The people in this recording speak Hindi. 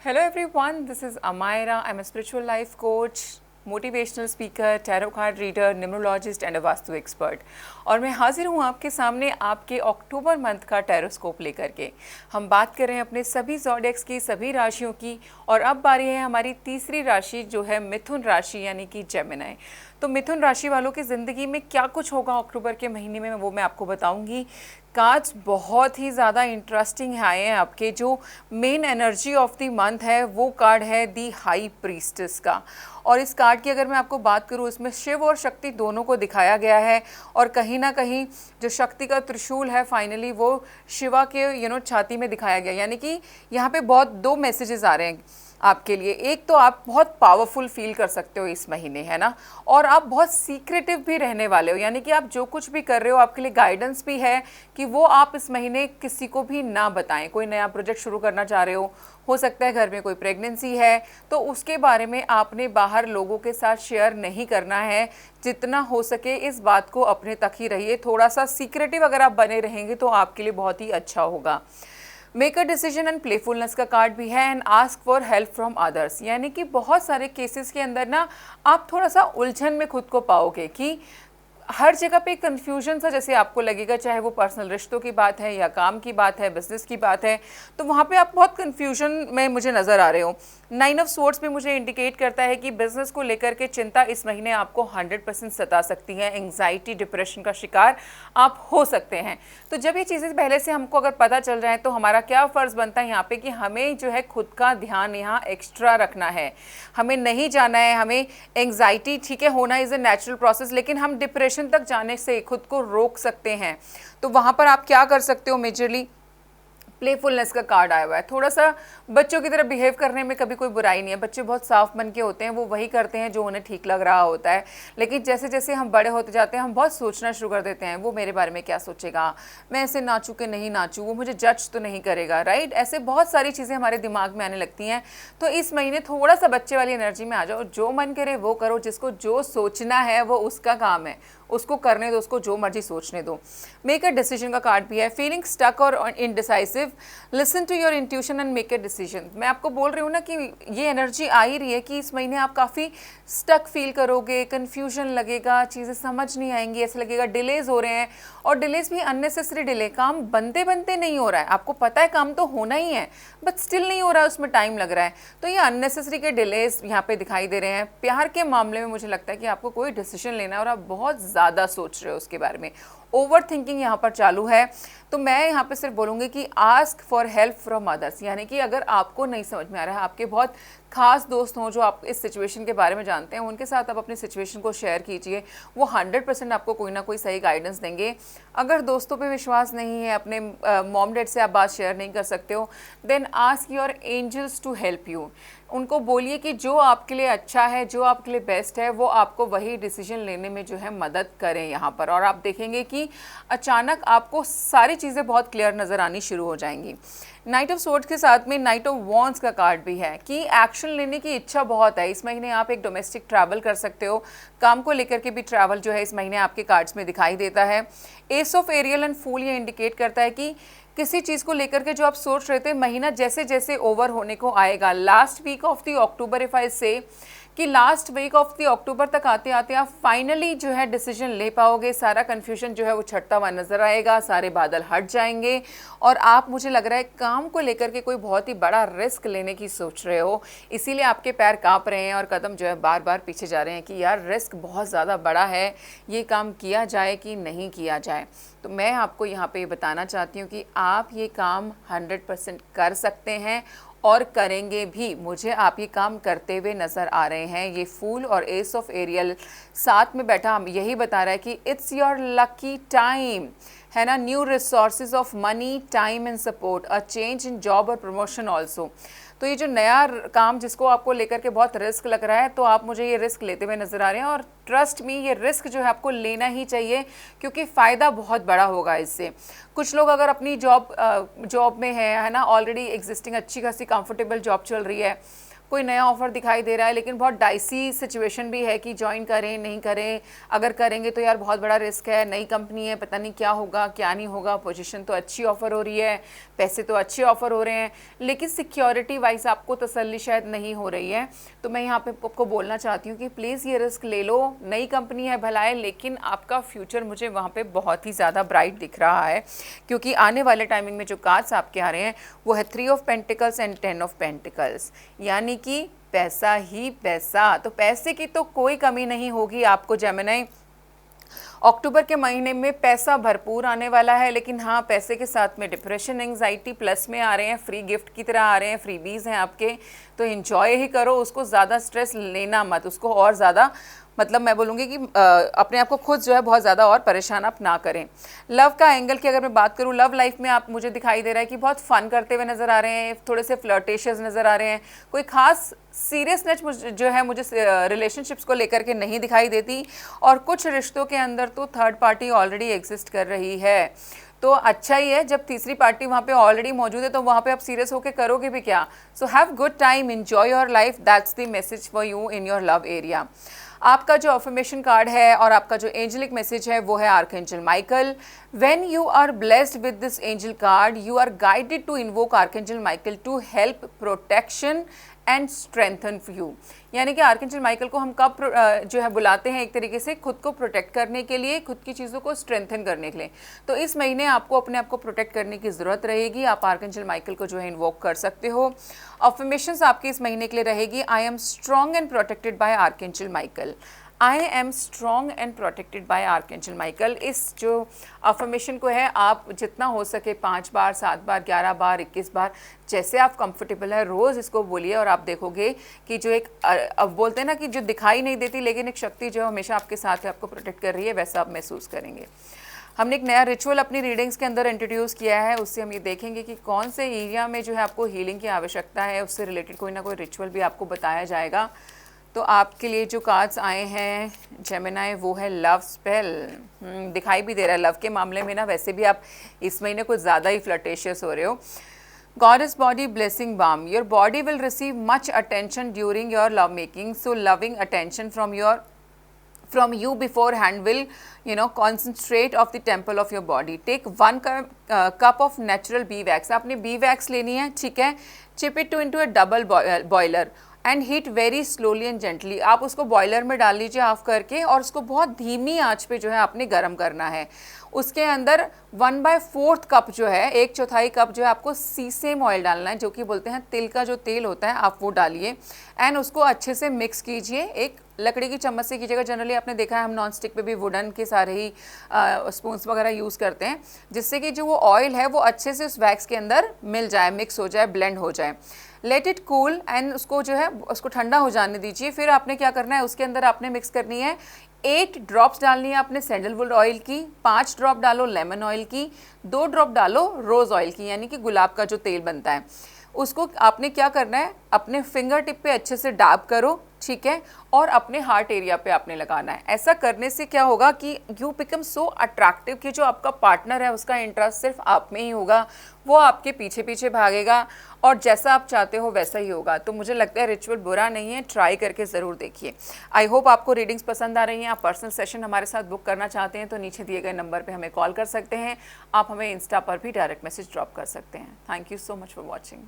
Hello everyone, this is Amaira. I'm a spiritual life coach, motivational speaker, tarot card reader, numerologist and a vastu expert. और मैं हाजिर हूँ आपके सामने आपके अक्टूबर मंथ का टैरोस्कोप लेकर के। हम बात कर रहे हैं अपने सभी ज़ोडिएक्स की, सभी राशियों की। और अब बारी है हमारी तीसरी राशि जो है मिथुन राशि यानी कि जेमिनी। तो मिथुन राशि वालों की ज़िंदगी में क्या कुछ होगा अक्टूबर के महीने में वो मैं आपको बताऊंगी। कार्ड्स बहुत ही ज़्यादा इंटरेस्टिंग आए हैं आपके। जो main energy of the month है वो कार्ड है दी हाई प्रीस्टेस का। और इस कार्ड की अगर मैं आपको बात करूँ, इसमें शिव और शक्ति दोनों को दिखाया गया है। और कहीं ना कहीं जो शक्ति का त्रिशूल है फाइनली वो शिवा के छाती में दिखाया गया। यानी कि यहाँ पे बहुत दो मैसेजेस आ रहे हैं आपके लिए। एक तो आप बहुत पावरफुल फील कर सकते हो इस महीने, है ना। और आप बहुत सीक्रेटिव भी रहने वाले हो, यानी कि आप जो कुछ भी कर रहे हो आपके लिए गाइडेंस भी है कि वो आप इस महीने किसी को भी ना बताएं। कोई नया प्रोजेक्ट शुरू करना चाह रहे हो सकता है घर में कोई प्रेगनेंसी है तो उसके बारे में आपने बाहर लोगों के साथ शेयर नहीं करना है। जितना हो सके इस बात को अपने तक ही रहिए। थोड़ा सा सीक्रेटिव अगर आप बने रहेंगे तो आपके लिए बहुत ही अच्छा होगा। Make a decision and playfulness का कार्ड भी है and ask for help from others. यानी कि बहुत सारे केसेस के अंदर ना आप थोड़ा सा उलझन में खुद को पाओगे कि हर जगह पे कंफ्यूजन सा जैसे आपको लगेगा, चाहे वो पर्सनल रिश्तों की बात है या काम की बात है, बिजनेस की बात है, तो वहाँ पे आप बहुत कंफ्यूजन में मुझे नज़र आ रहे हो। 9 ऑफ स्वॉर्ड्स भी मुझे इंडिकेट करता है कि बिजनेस को लेकर के चिंता इस महीने आपको 100% सता सकती है। एंग्जाइटी, डिप्रेशन का शिकार आप हो सकते हैं। तो जब ये चीज़ें पहले से हमको अगर पता चल रहा है तो हमारा क्या फ़र्ज़ बनता है यहाँ पे कि हमें जो है खुद का ध्यान यहाँ एक्स्ट्रा रखना है। हमें नहीं जाना है, हमें एंग्जाइटी ठीक है होना इज़ अ नेचुरल प्रोसेस, लेकिन हम डिप्रेशन तक जाने से खुद को रोक सकते हैं। तो वहां पर आप क्या कर सकते हो, मेजरली प्लेफुलनेस का कार्ड आया हुआ है। थोड़ा सा बच्चों की तरह बिहेव करने में कभी कोई बुराई नहीं है। बच्चे बहुत साफ मन के होते हैं, वो वही करते हैं जो उन्हें ठीक लग रहा होता है। लेकिन जैसे जैसे हम बड़े होते जाते हैं हम बहुत सोचना शुरू कर देते हैं, वो मेरे बारे में क्या सोचेगा, मैं ऐसे नाचूं कि नहीं नाचूं, वो मुझे जज तो नहीं करेगा, राइट। ऐसे बहुत सारी चीज़ें हमारे दिमाग में आने लगती हैं। तो इस महीने थोड़ा सा बच्चे वाली एनर्जी में आ जाओ। जो मन करे वो करो, जिसको जो सोचना है वो उसका काम है, उसको करने दो, उसको जो मर्जी सोचने दो। मेक अ डिसीजन का कार्ड भी है। फीलिंग स्टक और indecisive, listen to your intuition and make a decision. मैं आपको बोल रही हूँ ना कि ये एनर्जी आ ही रही है कि इस महीने आप काफ़ी स्टक फील करोगे, कन्फ्यूजन लगेगा, चीज़ें समझ नहीं आएंगी, ऐसा लगेगा डिलेज हो रहे हैं। और डिलेज भी अननेसेसरी डिले, काम बनते बनते नहीं हो रहा है, आपको पता है काम तो होना ही है बट स्टिल नहीं हो रहा है, उसमें टाइम लग रहा है। तो ये अननेसेसरी के डिलेज यहाँ पे दिखाई दे रहे हैं। प्यार के मामले में मुझे लगता है कि आपको कोई डिसीजन लेना है और आप बहुत ज़्यादा सोच रहे हो उसके बारे में, ओवर थिंकिंग यहाँ पर चालू है। तो मैं यहाँ पे सिर्फ बोलूँगी कि ask for help from others. यानी कि अगर आपको नहीं समझ में आ रहा है, आपके बहुत खास दोस्त हों जो आप इस सिचुएशन के बारे में जानते हैं, उनके साथ आप अपनी सिचुएशन को शेयर कीजिए। वो 100% आपको कोई ना कोई सही गाइडेंस देंगे। अगर दोस्तों पे विश्वास नहीं है, अपने मॉम डैड से आप बात शेयर नहीं कर सकते हो, then ask your angels to help you. उनको बोलिए कि जो आपके लिए अच्छा है, जो आपके लिए बेस्ट है, वो आपको वही डिसीजन लेने में जो है मदद करें यहाँ पर। और आप देखेंगे कि अचानक आपको सारी चीज़ें बहुत क्लियर नज़र आनी शुरू हो जाएंगी। नाइट ऑफ स्वॉर्ड्स के साथ में नाइट ऑफ वॉन्ड्स का कार्ड भी है कि एक्शन लेने की इच्छा बहुत है। इस महीने आप एक डोमेस्टिक ट्रैवल कर सकते हो। काम को लेकर के भी ट्रैवल जो है इस महीने आपके कार्ड्स में दिखाई देता है। एस ऑफ एरियल एंड फूल ये इंडिकेट करता है कि किसी चीज़ को लेकर के जो आप सोच रहे थे, महीना जैसे जैसे ओवर होने को आएगा, last week of the October if I say कि last week of the October तक आते आते आप फाइनली जो है डिसीजन ले पाओगे। सारा कन्फ्यूजन जो है वो छटता हुआ नजर आएगा, सारे बादल हट जाएंगे और आप, मुझे लग रहा है, काम को लेकर के कोई बहुत ही बड़ा रिस्क लेने की सोच रहे हो। इसीलिए आपके पैर कांप रहे हैं और कदम जो है बार बार पीछे जा रहे हैं कि यार रिस्क बहुत ज़्यादा बड़ा है, ये काम किया जाए कि नहीं किया जाए। तो मैं आपको यहाँ पे बताना चाहती हूँ कि आप ये काम 100% कर सकते हैं और करेंगे भी। मुझे आप ये काम करते हुए नज़र आ रहे हैं। ये फूल और एस ऑफ एरियल साथ में बैठा हम यही बता रहा है कि इट्स योर लकी टाइम, है ना। New resources of money, time and support, a change in job और प्रमोशन ऑल्सो। तो ये जो नया काम जिसको आपको लेकर के बहुत रिस्क लग रहा है, तो आप मुझे ये रिस्क लेते हुए नज़र आ रहे हैं। और ट्रस्ट मी, ये रिस्क जो है आपको लेना ही चाहिए क्योंकि फ़ायदा बहुत बड़ा होगा इससे। कुछ लोग अगर अपनी जॉब में है ना, ऑलरेडी एग्जिस्टिंग अच्छी खासी कंफर्टेबल जॉब चल रही है, कोई नया ऑफ़र दिखाई दे रहा है, लेकिन बहुत डाइसी सिचुएशन भी है कि ज्वाइन करें नहीं करें, अगर करेंगे तो यार बहुत बड़ा रिस्क है, नई कंपनी है, पता नहीं क्या होगा क्या नहीं होगा, पोजीशन तो अच्छी ऑफ़र हो रही है, पैसे तो अच्छे ऑफ़र हो रहे हैं, लेकिन सिक्योरिटी वाइज आपको तसल्ली शायद नहीं हो रही है। तो मैं यहाँ पे आपको बोलना चाहती हूँ कि प्लीज़ ये रिस्क ले लो, नई कंपनी है भला है, लेकिन आपका फ्यूचर मुझे वहाँ पे बहुत ही ज़्यादा ब्राइट दिख रहा है, क्योंकि आने वाले टाइमिंग में जो कार्ड्स आपके आ रहे हैं वो है 3 of pentacles and 10 of pentacles, यानी कि पैसा ही पैसा। तो पैसे की तो कोई कमी नहीं होगी आपको जेमिनी। अक्टूबर के महीने में पैसा भरपूर आने वाला है, लेकिन हाँ पैसे के साथ में डिप्रेशन एंग्जाइटी प्लस में आ रहे हैं, फ्री गिफ्ट की तरह आ रहे हैं, फ्रीबीज हैं आपके, तो एंजॉय ही करो उसको, ज़्यादा स्ट्रेस लेना मत उसको, और ज़्यादा मतलब मैं बोलूँगी कि अपने आप को खुद जो है बहुत ज़्यादा और परेशान आप ना करें। लव का एंगल की अगर मैं बात करूँ, लव लाइफ में आप मुझे दिखाई दे रहा है कि बहुत फ़न करते हुए नज़र आ रहे हैं, थोड़े से फ्लर्टेशियस नज़र आ रहे हैं, कोई ख़ास सीरियसनेस जो है मुझे रिलेशनशिप्स को लेकर के नहीं दिखाई देती, और कुछ रिश्तों के अंदर तो थर्ड पार्टी ऑलरेडी एग्जिस्ट कर रही है। तो अच्छा ही है, जब तीसरी पार्टी वहाँ पे ऑलरेडी मौजूद है तो वहाँ पे आप सीरियस होकर करोगे भी क्या। So have good time, enjoy your life, that's the message for you in your love area. आपका जो अफर्मेशन कार्ड है और आपका जो एंजलिक मैसेज है वो है archangel Michael. When you are blessed with this angel card, you are guided to invoke archangel Michael to help protection and strengthen you. यानी कि आर्कएंजल माइकल को हम कब जो है बुलाते हैं, एक तरीके से खुद को प्रोटेक्ट करने के लिए, खुद की चीज़ों को स्ट्रेंथन करने के लिए। तो इस महीने आपको अपने आप को प्रोटेक्ट करने की ज़रूरत रहेगी, आप आर्कएंजल माइकल को जो है इन्वोक कर सकते हो। अफर्मेशंस आपकी इस महीने के लिए रहेगी, I am strong and protected by archangel Michael. I am strong and protected by archangel Michael. इस जो अफर्मेशन को है आप जितना हो सके 5 बार, 7 बार, 11 बार, 21 बार, जैसे आप कंफर्टेबल है रोज़ इसको बोलिए, और आप देखोगे कि जो एक अब बोलते हैं ना कि जो दिखाई नहीं देती लेकिन एक शक्ति जो हमेशा आपके साथ है, आपको प्रोटेक्ट कर रही है, वैसा आप महसूस करेंगे। हमने एक नया रिचुअल अपनी रीडिंग्स के अंदर इंट्रोड्यूस किया है, उससे हम ये देखेंगे कि कौन से एरिया में जो है आपको हीलिंग की आवश्यकता है, उससे रिलेटेड कोई ना कोई रिचुअल भी आपको बताया जाएगा। तो आपके लिए जो कार्ड्स आए हैं जेमिनी वो है लव स्पेल। दिखाई भी दे रहा है लव के मामले में ना, वैसे भी आप इस महीने कुछ ज़्यादा ही फ्लर्टेशियस हो रहे हो। Goddess body blessing balm. Your body will receive much attention during your love making. So loving attention from you beforehand will concentrate of the temple of your body. Take 1 cup of natural bee wax. आपने bee wax लेनी है, ठीक है। Chip it into a double boiler and heat very slowly and gently. आप उसको बॉयलर में डाल लीजिए ऑफ करके, और उसको बहुत धीमी आंच पे जो है आपने गर्म करना है। उसके अंदर 1/4 कप जो है, 1/4 कप जो है आपको सीसेम ऑयल डालना है, जो कि बोलते हैं तिल का जो तेल होता है, आप वो डालिए एंड उसको अच्छे से मिक्स कीजिए। एक लकड़ी की चम्मच से कीजिएगा, जनरली आपने देखा है हम नॉन स्टिक पे भी वुडन के सारे ही स्पून्स वगैरह यूज़ करते हैं, जिससे कि जो वो ऑयल है वो अच्छे से उस वैक्स के अंदर मिल जाए, मिक्स हो जाए, ब्लेंड हो जाए। लेट इट कूल एंड उसको जो है उसको ठंडा हो जाने दीजिए। फिर आपने क्या करना है, उसके अंदर आपने मिक्स करनी है 8 ड्रॉप्स डालनी है आपने सैंडलवुड ऑयल की, 5 ड्रॉप डालो लेमन ऑयल की, 2 ड्रॉप डालो रोज़ ऑयल की, यानी कि गुलाब का जो तेल बनता है। उसको आपने क्या करना है, अपने फिंगर टिप पे अच्छे से डैब करो, ठीक है, और अपने हार्ट एरिया पे आपने लगाना है। ऐसा करने से क्या होगा कि यू बिकम सो अट्रैक्टिव कि जो आपका पार्टनर है उसका इंटरेस्ट सिर्फ आप में ही होगा, वो आपके पीछे पीछे भागेगा और जैसा आप चाहते हो वैसा ही होगा। तो मुझे लगता है रिचुअल बुरा नहीं है, ट्राई करके ज़रूर देखिए। आई होप आपको रीडिंग्स पसंद आ रही हैं। आप पर्सनल सेशन हमारे साथ बुक करना चाहते हैं तो नीचे दिए गए नंबर पर हमें कॉल कर सकते हैं। आप हमें इंस्टा पर भी डायरेक्ट मैसेज ड्रॉप कर सकते हैं। Thank you so much for watching.